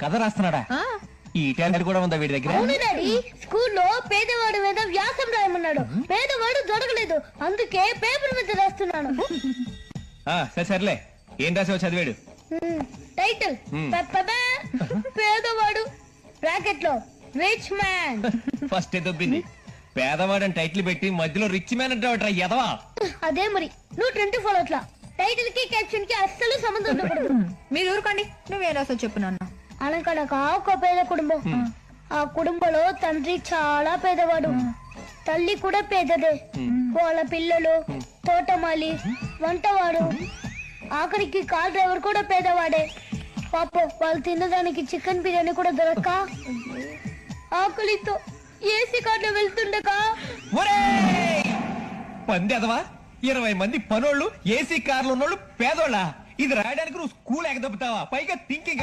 కథ రాస్తున్నాడా? ఈ టాలెంట్ కూడా ఉందా వీడి దగ్గర? అవును డాడీ, స్కూల్లో పేదవాడు మీద వ్యాసం రాయమన్నాడు. పేదవాడు దొరకలేదు, అందుకే పేపర్ మీద రాస్తున్నాను. సర్లే, ఏం రాసావు చదివాడు? టైటిల్ పేదవాడు బ్రాకెట్ లో రిచ్ మ్యాన్. ఫస్ట్ దొబ్బింది. పేదవాడని టైటిల్ పెట్టి మధ్యలో రిచ్ మ్యాన్ అంటే ఎదవా? అదే మరి, నువ్వు 24 అట్లా టైటిల్ కి క్యాప్షన్ కి అస్సలు సంబంధం ఉండకూడదు. మీరు ఊరుకోండి, నువ్వేం రాసావు చెప్పు నాన్న. అనకనక ఒక పేద కుటుంబం. ఆ కుటుంబంలో తండ్రి చాలా పేదవాడు, తల్లి కూడా పేదదే. వాళ్ళ పిల్లలు తోటమాలి, వంటవాడు, ఆఖరికి కార్ డ్రైవర్ కూడా పేదవాడే. పాపం వాళ్ళు తినడానికి చికెన్ బిర్యానీ కూడా దొరక్క ఆకలితో ఏసీ కార్లో వెళ్తుండగా పంది ఎదవా, 20 మంది పనోళ్ళు ఏసీ కార్లు ఉన్నోళ్ళు పేదోళ్ళ. ఇది రాయడానికి నువ్వు స్కూల్ ఎగదొబ్బుతావా? పైగా థింకింగ్